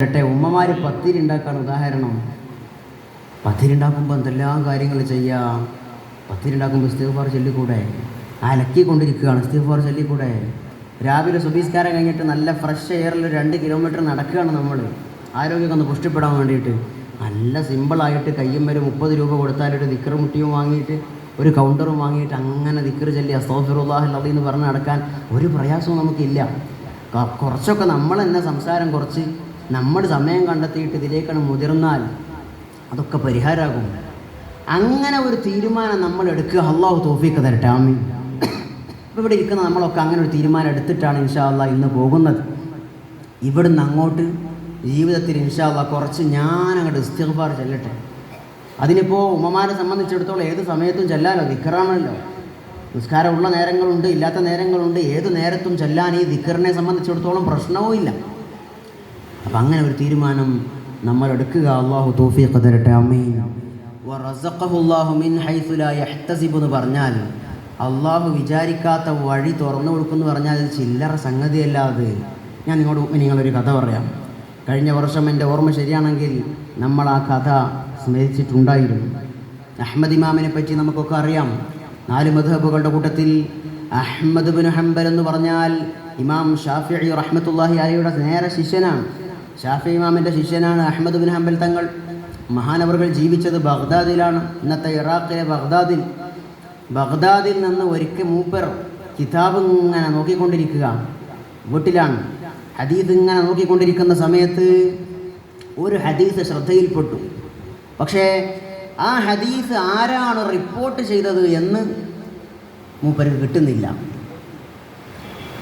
ഉമ്മമാർ പത്തിരി ഉണ്ടാക്കാൻ ഉദാഹരണം. പത്തിരി ഉണ്ടാക്കുമ്പോൾ എന്തെല്ലാം കാര്യങ്ങൾ ചെയ്യാം. പത്തിരി ഉണ്ടാക്കുമ്പോൾ ഇസ്തിഗ്ഫാർ ചൊല്ലിക്കൂടെ? അലക്കിക്കൊണ്ടിരിക്കുകയാണ്, ഇസ്തിഗ്ഫാർ ചൊല്ലിക്കൂടെ? രാവിലെ സുബഹിസ്കാരം കഴിഞ്ഞിട്ട് നല്ല ഫ്രഷ് എയറിൽ 2 കിലോമീറ്റർ നടക്കുകയാണ് നമ്മൾ, ആരോഗ്യമൊക്കെ ഒന്ന് പുഷ്ടിപ്പെടാൻ വേണ്ടിയിട്ട്. നല്ല സിമ്പിളായിട്ട് കയ്യുമ്മൽ 30 രൂപ കൊടുത്താലൊരു ദിക്ർ മുട്ടിയും വാങ്ങിയിട്ട് ഒരു കൗണ്ടറും വാങ്ങിയിട്ട് അങ്ങനെ ദിക്ർ ചൊല്ലി അസ്തഗ്ഫിറുല്ലാഹൽ അദീം എന്ന് പറഞ്ഞ് നടക്കാൻ ഒരു പ്രയാസവും നമുക്കില്ല. കുറച്ചൊക്കെ നമ്മൾ തന്നെ സംസാരം കുറച്ച് നമ്മൾ സമയം കണ്ടെത്തിയിട്ട് ഇതിലേക്കാണ് മുതിർന്നാൽ അതൊക്കെ പരിഹാരമാകും. അങ്ങനെ ഒരു തീരുമാനം നമ്മൾ എടുക്കുക. അള്ളാഹു തൗഫീഖ് തരട്ടെ, ആമീൻ. ഇപ്പോൾ ഇവിടെ ഇരിക്കുന്ന നമ്മളൊക്കെ അങ്ങനെ ഒരു തീരുമാനം എടുത്തിട്ടാണ് ഇൻഷാ അള്ളാഹ് ഇന്ന് പോകുന്നത്. ഇവിടുന്ന് അങ്ങോട്ട് ജീവിതത്തിൽ ഇൻഷാ അള്ളാഹ് കുറച്ച് ഞാനങ്ങോട്ട് ഇസ്തിഗ്ഫാർ ചൊല്ലട്ടെ. അതിനിപ്പോൾ ഉമ്മമാരെ സംബന്ധിച്ചിടത്തോളം ഏത് സമയത്തും ചെല്ലാലോ, ദിക്റാണല്ലോ. നിസ്കാരമുള്ള നേരങ്ങളുണ്ട്, ഇല്ലാത്ത നേരങ്ങളുണ്ട്. ഏത് നേരത്തും ചെല്ലാൻ ഈ ദിക്റിനെ സംബന്ധിച്ചിടത്തോളം പ്രശ്നവും ഇല്ല. അപ്പം അങ്ങനെ ഒരു തീരുമാനം നമ്മൾ എടുക്കുക. അള്ളാഹു തൗഫീഖ് തരട്ടെ, ആമീൻ. വറസഖഹുല്ലാഹു മിൻ ഹൈസു ലാ യഹ്തസിബു എന്ന് പറഞ്ഞാൽ അള്ളാഹു വിചാരിക്കാത്ത വഴി തുറന്നു കൊടുക്കുമെന്ന് പറഞ്ഞാൽ അത് ചില്ലറ സംഗതിയല്ലാതെ. ഞാൻ നിങ്ങളൊരു കഥ പറയാം. കഴിഞ്ഞ വർഷം എൻ്റെ ഓർമ്മ ശരിയാണെങ്കിൽ നമ്മൾ ആ കഥ സ്മരിച്ചിട്ടുണ്ടായിരുന്നു. അഹ്മദ് ഇമാമിനെ പറ്റി നമുക്കൊക്കെ അറിയാം. 4 മദ്ഹബുകളുടെ കൂട്ടത്തിൽ അഹ്മദ് ബിൻ ഹംബൽ എന്ന് പറഞ്ഞാൽ ഇമാം ഷാഫിഈ റഹ്മത്തുള്ളാഹി അലൈഹിയുടെ നേരെ ശിഷ്യനാണ്. ഷാഫിഈ ഇമാമിൻ്റെ ശിഷ്യനാണ് അഹ്മദ് ബിൻ ഹംബൽ തങ്ങൾ. മഹാനവറുകൾ ജീവിച്ചത് ബഗ്ദാദിലാണ്, ഇന്നത്തെ ഇറാഖിലെ ബഗ്ദാദിൽ നിന്ന് ഒരിക്കൽ മൂപ്പർ കിതാബ് ഇങ്ങനെ നോക്കിക്കൊണ്ടിരിക്കുക, വീട്ടിലാണ്. ഹദീസ് ഇങ്ങനെ നോക്കിക്കൊണ്ടിരിക്കുന്ന സമയത്ത് ഒരു ഹദീസ് ശ്രദ്ധയിൽപ്പെട്ടു. പക്ഷേ ആ ഹദീസ് ആരാണ് റിപ്പോർട്ട് ചെയ്തത് എന്ന് മൂപ്പർക്ക് കിട്ടുന്നില്ല.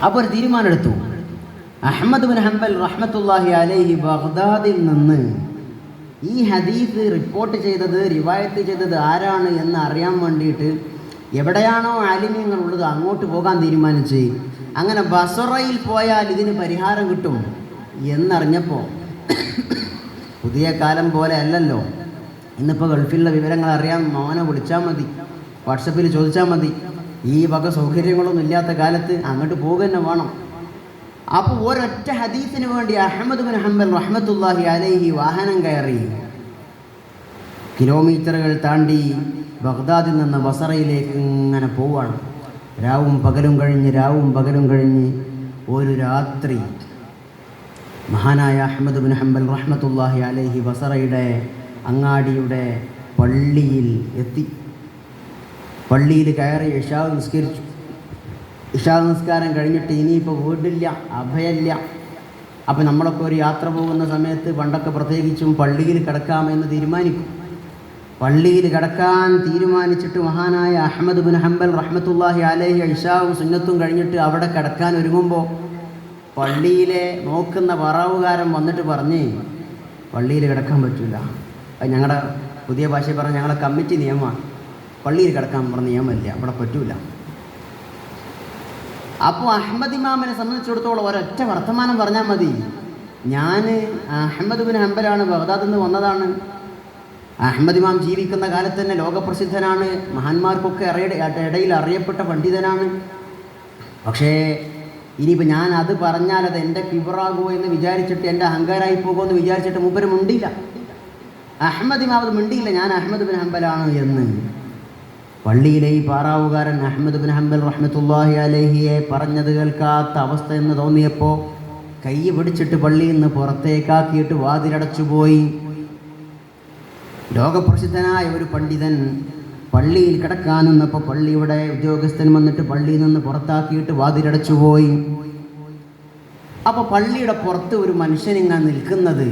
അപ്പോൾ ഒരു തീരുമാനമെടുത്തു. അഹ്മദ് ബിൻ ഹംബൽ റഹ്മത്തുള്ളാഹി അലൈഹി ബഗ്ദാദിൽ നിന്ന് ഈ ഹദീസ് റിപ്പോർട്ട് ചെയ്തത്, റിവായത്ത് ചെയ്തത് ആരാണ് എന്ന് അറിയാൻ വേണ്ടിയിട്ട് എവിടെയാണോ ആലിമ്യങ്ങൾ ഉള്ളത് അങ്ങോട്ട് പോകാൻ തീരുമാനിച്ച്. അങ്ങനെ ബസറയിൽ പോയാൽ ഇതിന് പരിഹാരം കിട്ടും എന്നറിഞ്ഞപ്പോൾ, പുതിയ കാലം പോലെ അല്ലല്ലോ, ഇന്നിപ്പോൾ ഗൾഫിലുള്ള വിവരങ്ങൾ അറിയാൻ മോനെ വിളിച്ചാൽ മതി, വാട്സപ്പിൽ ചോദിച്ചാൽ മതി. ഈ വക സൗകര്യങ്ങളൊന്നും ഇല്ലാത്ത കാലത്ത് അങ്ങോട്ട് പോകുക തന്നെ വേണം. അപ്പോൾ ഒരൊറ്റ ഹദീസിന് വേണ്ടി അഹ്മദ് ബിൻ ഹംബൽ റഹ്മത്തുള്ളാഹി അലൈഹി വാഹനം കയറി കിലോമീറ്ററുകൾ താണ്ടി ബഗ്ദാദിൽ നിന്ന് ബസറയിലേക്ക് ഇങ്ങനെ പോവാണ്. രാവും പകലും കഴിഞ്ഞ് ഒരു രാത്രി മഹാനായ അഹ്മദ് ബിൻ ഹംബൽ റഹ്മത്തുള്ളാഹി അലൈഹി ബസറയുടെ അങ്ങാടിയുടെ പള്ളിയിൽ എത്തി. പള്ളിയിൽ കയറി ഇശാ നിസ്കരിച്ചു. ഇശാ നിസ്കാരം കഴിഞ്ഞിട്ട് ഇനിയിപ്പോൾ വീടില്ല, അഭയമില്ല. അപ്പം നമ്മളൊക്കെ ഒരു യാത്ര പോകുന്ന സമയത്ത് പണ്ടൊക്കെ പ്രത്യേകിച്ചും പള്ളിയിൽ കിടക്കാമെന്ന് തീരുമാനിക്കും. പള്ളിയിൽ കിടക്കാൻ തീരുമാനിച്ചിട്ട് മഹാനായ അഹ്മദ് ബിൻ ഹംബൽ റഹ്മത്തുള്ളാഹി അലൈഹി ഇശാവും സുന്നത്തും കഴിഞ്ഞിട്ട് അവിടെ കിടക്കാൻ ഒരുങ്ങുമ്പോൾ പള്ളിയിലെ നോക്കുന്ന വറാവുകാരൻ വന്നിട്ട് പറഞ്ഞ് പള്ളിയിൽ കിടക്കാൻ പറ്റില്ല. അത് ഞങ്ങളുടെ പുതിയ ഭാഷയിൽ പറഞ്ഞ ഞങ്ങളെ കമ്മിറ്റി നിയമമാണ്, പള്ളിയിൽ കിടക്കാൻ പറഞ്ഞ നിയമമില്ല, അവിടെ പറ്റൂല. അപ്പോൾ അഹ്മദ് ഇമാമിനെ സംബന്ധിച്ചിടത്തോളം ഒരൊറ്റ വർത്തമാനം പറഞ്ഞാൽ മതി. ഞാൻ അഹ്മദ് ബിൻ ഹംബലാണ്, ബഗ്ദാദിൽ നിന്ന് വന്നതാണ്. അഹ്മദ് ഇമാം ജീവിക്കുന്ന കാലത്ത് തന്നെ ലോകപ്രസിദ്ധനാണ്, മഹാന്മാർക്കൊക്കെ ഇടയിൽ അറിയപ്പെട്ട പണ്ഡിതനാണ്. പക്ഷേ ഇനിയിപ്പോൾ ഞാൻ അത് പറഞ്ഞാൽ അത് എൻ്റെ കിബറാകുമോ എന്ന് വിചാരിച്ചിട്ട്, എൻ്റെ അഹങ്കാരമായി പോകുമോ എന്ന് വിചാരിച്ചിട്ട് മൂപ്പര് മിണ്ടിയില്ല. അഹ്മദ് ഇമാം അത് മിണ്ടിയില്ല, ഞാൻ അഹ്മദ് ബിൻ ഹംബലാണ് എന്ന്. പള്ളിയിലെ ഈ പാറാവുകാരൻ അഹ്മദ് ബിൻ ഹംബൽ റഹ്മത്തുള്ളാഹി അലൈഹിയെ പറഞ്ഞത് കേൾക്കാത്ത അവസ്ഥ എന്ന് തോന്നിയപ്പോൾ കൈ പിടിച്ചിട്ട് പള്ളിയിൽ നിന്ന് പുറത്തേക്കാക്കിയിട്ട് വാതിലടച്ചുപോയി. ലോകപ്രസിദ്ധനായ ഒരു പണ്ഡിതൻ പള്ളിയിൽ കിടക്കാൻ നിന്നപ്പോൾ പള്ളിയുടെ ഉദ്യോഗസ്ഥൻ വന്നിട്ട് പള്ളിയിൽ നിന്ന് പുറത്താക്കിയിട്ട് വാതിലടച്ചുപോയി. അപ്പോൾ പള്ളിയുടെ പുറത്ത് ഒരു മനുഷ്യനിങ്ങനെ നിൽക്കുന്നത്,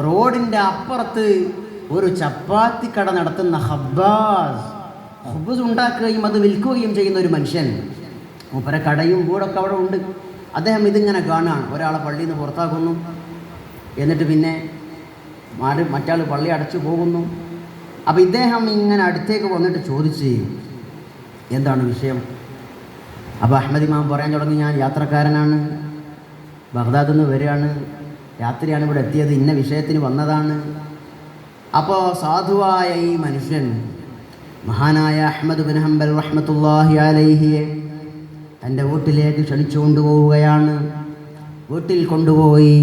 റോഡിൻ്റെ അപ്പുറത്ത് ഒരു ചപ്പാത്തി കട നടത്തുന്ന ഹബ്ബസ് ഉണ്ടാക്കുകയും അത് വിൽക്കുകയും ചെയ്യുന്ന ഒരു മനുഷ്യൻ. മൂപ്പരെ കടയും വീടൊക്കെ അവിടെ ഉണ്ട്. അദ്ദേഹം ഇതിങ്ങനെ കാണുകയാണ്. ഒരാളെ പള്ളിയിൽ നിന്ന് പുറത്താക്കുന്നു, എന്നിട്ട് പിന്നെ മറ്റാൾ പള്ളി അടച്ചു പോകുന്നു. അപ്പോൾ ഇദ്ദേഹം ഇങ്ങനെ അടുത്തേക്ക് വന്നിട്ട് ചോദിച്ച് എന്താണ് വിഷയം? അപ്പോൾ അഹ്മദ് ഇമാം പറയാൻ തുടങ്ങി, ഞാൻ യാത്രക്കാരനാണ്, ബഗ്ദാദിൽ നിന്ന് വരികയാണ്, രാത്രിയാണ് ഇവിടെ എത്തിയത്, ഇന്ന വിഷയത്തിന് വന്നതാണ്. അപ്പോൾ സാധുവായ ഈ മനുഷ്യൻ മഹാനായ അഹ്മദ് ബിൻ ഹംബൽ റഹ്മത്തുള്ളാഹി അലൈഹിയെ തൻ്റെ വീട്ടിലേക്ക് ക്ഷണിച്ചു കൊണ്ടുപോവുകയാണ്. വീട്ടിൽ കൊണ്ടുപോയി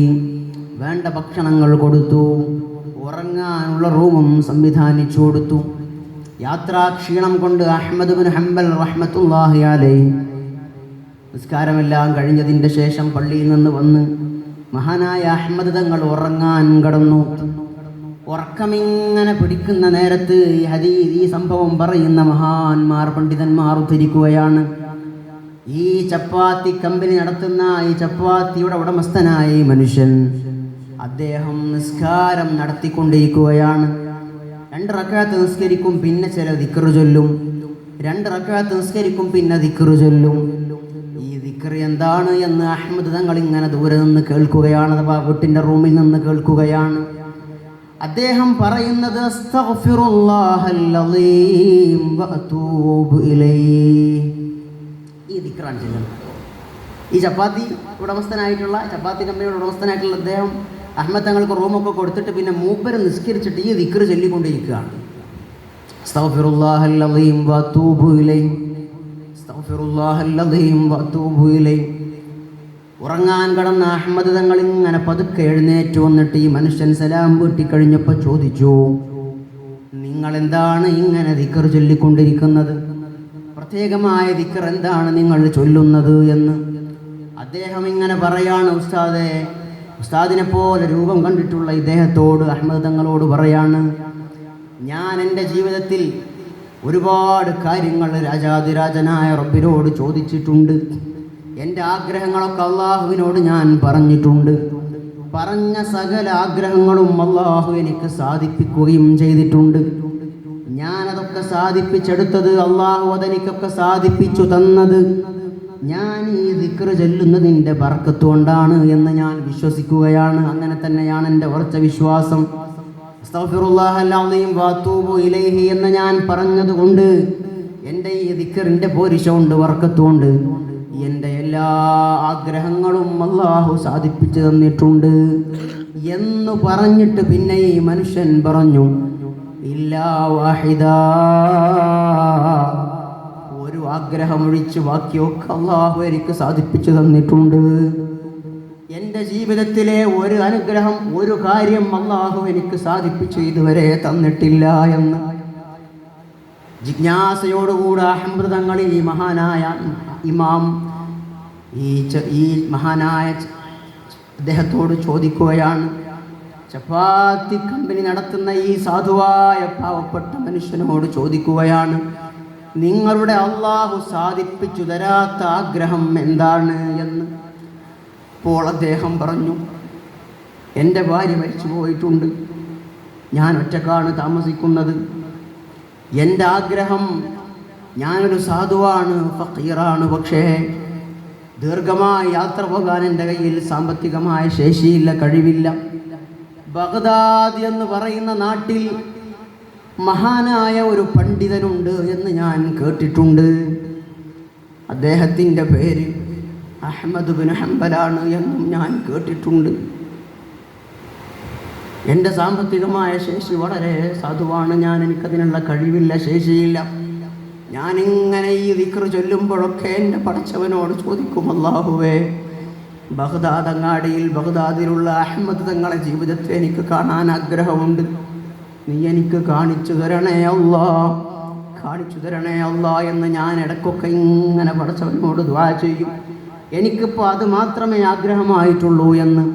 വേണ്ട ഭക്ഷണങ്ങൾ കൊടുത്തു, ഉറങ്ങാനുള്ള റൂമും സംവിധാനിച്ചു കൊടുത്തു. യാത്രാക്ഷീണം കൊണ്ട് അഹ്മദ് ബിൻ ഹംബൽ റഹ്മത്തുള്ളാഹി അലൈഹി നിസ്കാരമെല്ലാം കഴിഞ്ഞതിൻ്റെ ശേഷം പള്ളിയിൽ നിന്ന് വന്ന് മഹാനായ അഹ്മദ് തങ്ങൾ ഉറങ്ങാൻ കടന്നു. ഉറക്കമിങ്ങനെ പിടിക്കുന്ന നേരത്ത് ഈ സംഭവം പറയുന്ന മഹാന്മാർ, പണ്ഡിതന്മാർ ഉദ്ധരിക്കുകയാണ്. ഈ ചപ്പാത്തി കമ്പനി നടത്തുന്ന ഈ ചപ്പാത്തിയുടെ ഉടമസ്ഥനായ ഈ മനുഷ്യൻ, അദ്ദേഹം നിസ്കാരം നടത്തിക്കൊണ്ടിരിക്കുകയാണ്. 2 റക്അത്ത് നിസ്കരിക്കും, പിന്നെ ചില ദിക്ർ ചൊല്ലും. 2 റക്അത്ത് നിസ്കരിക്കും, പിന്നെ ദിക്ർ ചൊല്ലും. ഈ ദിക്ർ എന്താണ് എന്ന് അഹ്മദ് തങ്ങൾ ഇങ്ങനെ ദൂരെ നിന്ന് കേൾക്കുകയാണ്, അഥവാ വീട്ടിൻ്റെ റൂമിൽ നിന്ന് കേൾക്കുകയാണ്. അദ്ദേഹം പറയുന്നത് അസ്തഗ്ഫിറുല്ലാഹൽ അളീം വഅതൂബു ഇലൈഹി. ഈ ദിക്റാണ് ചെയ്യുന്നത്. ഈ ചപ്പാത്തി ഉടമസ്ഥനായിട്ടുള്ള, ചപ്പാത്തി കമ്പനിയുടെ ഉടമസ്ഥനായിട്ടുള്ള അദ്ദേഹം അഹ്മദ് തങ്ങൾക്ക് റൂമൊക്കെ കൊടുത്തിട്ട് പിന്നെ മൂപ്പര് നിസ്കരിച്ചിട്ട് ഈ ദിക്ർ ചൊല്ലിക്കൊണ്ടിരിക്കുകയാണ്. അസ്തഗ്ഫിറുല്ലാഹൽ അളീം വഅതൂബു ഇലൈഹി, അസ്തഗ്ഫിറുല്ലാഹൽ അളീം വഅതൂബു ഇലൈഹി. ഉറങ്ങാൻ കടന്ന അഹ്മദ് തങ്ങൾ ഇങ്ങനെ പതുക്കെ എഴുന്നേറ്റ് വന്നിട്ട് ഈ മനുഷ്യൻ സലാം വീട്ടിക്കഴിഞ്ഞപ്പോൾ ചോദിച്ചു, നിങ്ങൾ എന്താണ് ഇങ്ങനെ ദിക്ർ ചൊല്ലിക്കൊണ്ടിരിക്കുന്നത്? പ്രത്യേകമായ ദിക്ർ എന്താണ് നിങ്ങൾ ചൊല്ലുന്നത് എന്ന്. അദ്ദേഹം ഇങ്ങനെ പറയാണ്, ഉസ്താദിനെ പോലെ രൂപം കണ്ടിട്ടുള്ള ഇദ്ദേഹത്തോട്, അഹ്മദ് തങ്ങളോട് പറയാണ്, ഞാൻ എൻ്റെ ജീവിതത്തിൽ ഒരുപാട് കാര്യങ്ങൾ രാജാതിരാജനായ റബ്ബിനോട് ചോദിച്ചിട്ടുണ്ട്. എൻ്റെ ആഗ്രഹങ്ങളൊക്കെ അള്ളാഹുവിനോട് ഞാൻ പറഞ്ഞിട്ടുണ്ട്. പറഞ്ഞ സകല ആഗ്രഹങ്ങളും അള്ളാഹു എനിക്ക് സാധിപ്പിക്കുകയും ചെയ്തിട്ടുണ്ട്. ഞാനതൊക്കെ സാധിപ്പിച്ചെടുത്തത്, അള്ളാഹു അതെനിക്കൊക്കെ സാധിപ്പിച്ചു തന്നത് ഞാൻ ഈ ദിക്ർ ചൊല്ലുന്നതിൻ്റെ ബർക്കത്ത് കൊണ്ടാണ് എന്ന് ഞാൻ വിശ്വസിക്കുകയാണ്. അങ്ങനെ തന്നെയാണ് എൻ്റെ ഉറച്ച വിശ്വാസം. അസ്തഗ്ഫിറുല്ലാഹൽ അളീം വഅതൂബു ഇലൈഹി എന്ന് ഞാൻ പറഞ്ഞതുകൊണ്ട്, എൻ്റെ ഈ ദിക്റിൻ്റെ പോരിശമുണ്ട്, ബർക്കത്തുണ്ട്, എൻ്റെ എല്ലാ ആഗ്രഹങ്ങളും അള്ളാഹു സാധിപ്പിച്ചു തന്നിട്ടുണ്ട് എന്ന് പറഞ്ഞിട്ട് പിന്നെ ഈ മനുഷ്യൻ പറഞ്ഞു, ഇല്ലാ വാഹിദാ, ഒരു ആഗ്രഹം ഒഴിച്ച് ബാക്കിയൊക്കെ അള്ളാഹു എനിക്ക് സാധിപ്പിച്ചു തന്നിട്ടുണ്ട്. എൻ്റെ ജീവിതത്തിലെ ഒരു അനുഗ്രഹം, ഒരു കാര്യം അള്ളാഹു എനിക്ക് സാധിപ്പിച്ചു ഇതുവരെ തന്നിട്ടില്ല എന്ന് ജിജ്ഞാസയോടുകൂടെ അഹ്മദ് തങ്ങൾ ഈ മഹാനായ ഇമാം ഈ മഹാനായ അദ്ദേഹത്തോട് ചോദിക്കുകയാണ്. ചപ്പാത്തി കമ്പനി നടത്തുന്ന ഈ സാധുവായ പാവപ്പെട്ട മനുഷ്യനോട് ചോദിക്കുകയാണ്, നിങ്ങളുടെ അള്ളാഹു സാധിപ്പിച്ചു തരാത്ത ആഗ്രഹം എന്താണ് എന്ന്. അപ്പോൾ അദ്ദേഹം പറഞ്ഞു, എൻ്റെ ഭാര്യ മരിച്ചു പോയിട്ടുണ്ട്, ഞാൻ ഒറ്റക്കാണ് താമസിക്കുന്നത്. എൻ്റെ ആഗ്രഹം, ഞാനൊരു സാധുവാണ്, ഫക്കീറാണ്, പക്ഷേ ദീർഘമായ യാത്ര പോകാൻ എൻ്റെ കയ്യിൽ സാമ്പത്തികമായ ശേഷിയില്ല, കഴിവില്ല. ബഗ്ദാദ് എന്ന് പറയുന്ന നാട്ടിൽ മഹാനായ ഒരു പണ്ഡിതനുണ്ട് എന്ന് ഞാൻ കേട്ടിട്ടുണ്ട്. അദ്ദേഹത്തിൻ്റെ പേര് അഹ്മദ് ബിൻ ഹംബലാണ് എന്നും ഞാൻ കേട്ടിട്ടുണ്ട്. എൻ്റെ സാമ്പത്തികമായ ശേഷി വളരെ സാധുവാണ്, എനിക്കതിനുള്ള കഴിവില്ല, ശേഷിയില്ല. ഞാനിങ്ങനെ ഈ ദിക്ർ ചൊല്ലുമ്പോഴൊക്കെ എൻ്റെ പടച്ചവനോട് ചോദിക്കും, അല്ലാഹുവേ, ബഗ്ദാദ് അങ്ങാടിയിൽ ബഗ്ദാദിലുള്ള അഹ്മദ് തങ്ങളെ ജീവിതത്തെ എനിക്ക് കാണാൻ ആഗ്രഹമുണ്ട്, നീ എനിക്ക് കാണിച്ചു തരണേ അല്ലാ, കാണിച്ചു തരണേ അല്ലാ എന്ന് ഞാൻ ഇടയ്ക്കൊക്കെ ഇങ്ങനെ പടച്ചവനോട് ദുആ ചെയ്യും. എനിക്കിപ്പോൾ അത് മാത്രമേ ആഗ്രഹമായിട്ടുള്ളൂ എന്ന്.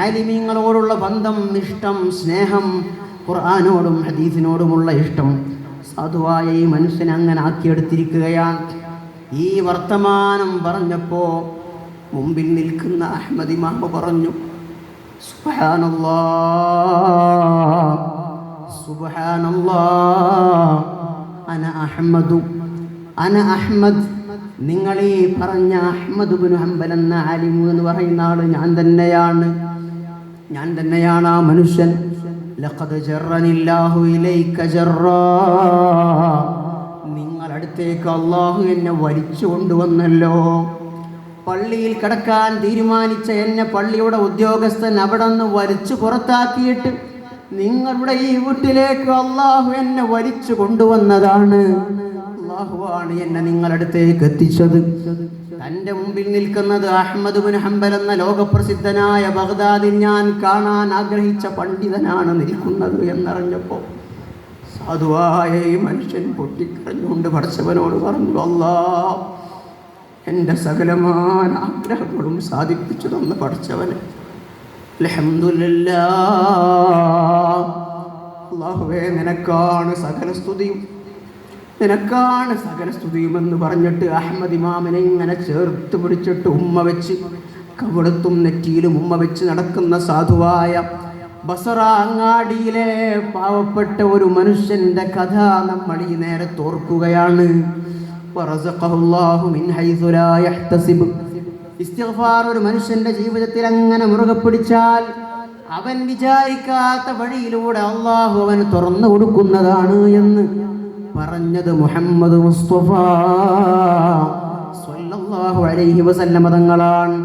ആലിമീങ്ങളോടുള്ള ബന്ധം, ഇഷ്ടം, സ്നേഹം, ഖുർആനോടും ഹദീസിനോടുമുള്ള ഇഷ്ടം സാധുവായ ഈ മനുഷ്യനെ അങ്ങനെ ആക്കിയെടുത്തിരിക്കുകയാണ്. ഈ വർത്തമാനം പറഞ്ഞപ്പോൾ മുമ്പിൽ നിൽക്കുന്ന അഹ്മദ് ഇമാം പറഞ്ഞു, സുബ്ഹാനല്ലാഹ് സുബ്ഹാനല്ലാഹ്, അന അഹ്മദ്, നിങ്ങൾ ഈ പറഞ്ഞ അഹ്മദ് ബിൻ ഹംബൽ എന്ന ആലിമു എന്ന് പറയുന്ന ആള് ഞാൻ തന്നെയാണ് ആ മനുഷ്യൻ. ലഖദ് ജറനില്ലാഹു ഇലൈക ജറാ, നിങ്ങളടുത്തേക്ക് അള്ളാഹു എന്നെ വലിച്ചു കൊണ്ടുവന്നല്ലോ. പള്ളിയിൽ കിടക്കാൻ തീരുമാനിച്ച എന്നെ പള്ളിയുടെ ഉദ്യോഗസ്ഥൻ അവിടെ നിന്ന് വലിച്ചു പുറത്താക്കിയിട്ട് നിങ്ങളുടെ ഈ വീട്ടിലേക്ക് അള്ളാഹു എന്നെ വലിച്ചു കൊണ്ടുവന്നതാണ്. അള്ളാഹുവാണ് എന്നെ നിങ്ങളടുത്തേക്ക് എത്തിച്ചത്. തൻ്റെ മുമ്പിൽ നിൽക്കുന്നത് അഹ്മദ് ബിൻ ഹംബൽ എന്ന ലോകപ്രസിദ്ധനായ ബഗ്ദാദിൽ ഞാൻ കാണാൻ ആഗ്രഹിച്ച പണ്ഡിതനാണ് നിൽക്കുന്നത് എന്നറിഞ്ഞപ്പോൾ സാധുവായ ഈ മനുഷ്യൻ പൊട്ടിക്കരഞ്ഞുകൊണ്ട് പടച്ചവനോട് പറഞ്ഞു, അല്ലാഹ്, എൻ്റെ സകലമായ ആഗ്രഹങ്ങളും സാധിപ്പിച്ചു തന്ന പടച്ചവനെ, അൽഹംദുലില്ലാഹ്, അല്ലാഹുവേ, നിനക്കാണ് സകല സ്തുതിയും, നിനക്കാണ് സകല സ്തുതിയുമെന്ന് പറഞ്ഞിട്ട് അഹ്മദ് ഇമാമിനെ ഇങ്ങനെ ചേർത്ത് പിടിച്ചിട്ട് ഉമ്മ വെച്ച്, കവിടത്തും നെറ്റിയിലും ഉമ്മ വെച്ച് നടക്കുന്ന സാധുവായ ബസറ അങ്ങാടിയിലെ പാവപ്പെട്ട ഒരു മനുഷ്യന്റെ കഥ നമ്മൾ ഈ നേരത്ത് ഓർക്കുകയാണ്. ഇസ്തിഗ്ഫാർ ഒരു മനുഷ്യന്റെ ജീവിതത്തിൽ അങ്ങനെ മുറുകെ പിടിച്ചാൽ അവൻ വിചാരിക്കാത്ത വഴിയിലൂടെ അള്ളാഹു അവന് തുറന്നു കൊടുക്കുന്നതാണ് എന്ന് പറഞ്ഞത് മുഹമ്മദ് മുസ്തഫ സ്വല്ലല്ലാഹു അലൈഹി വസല്ലമ തങ്ങളാണ്.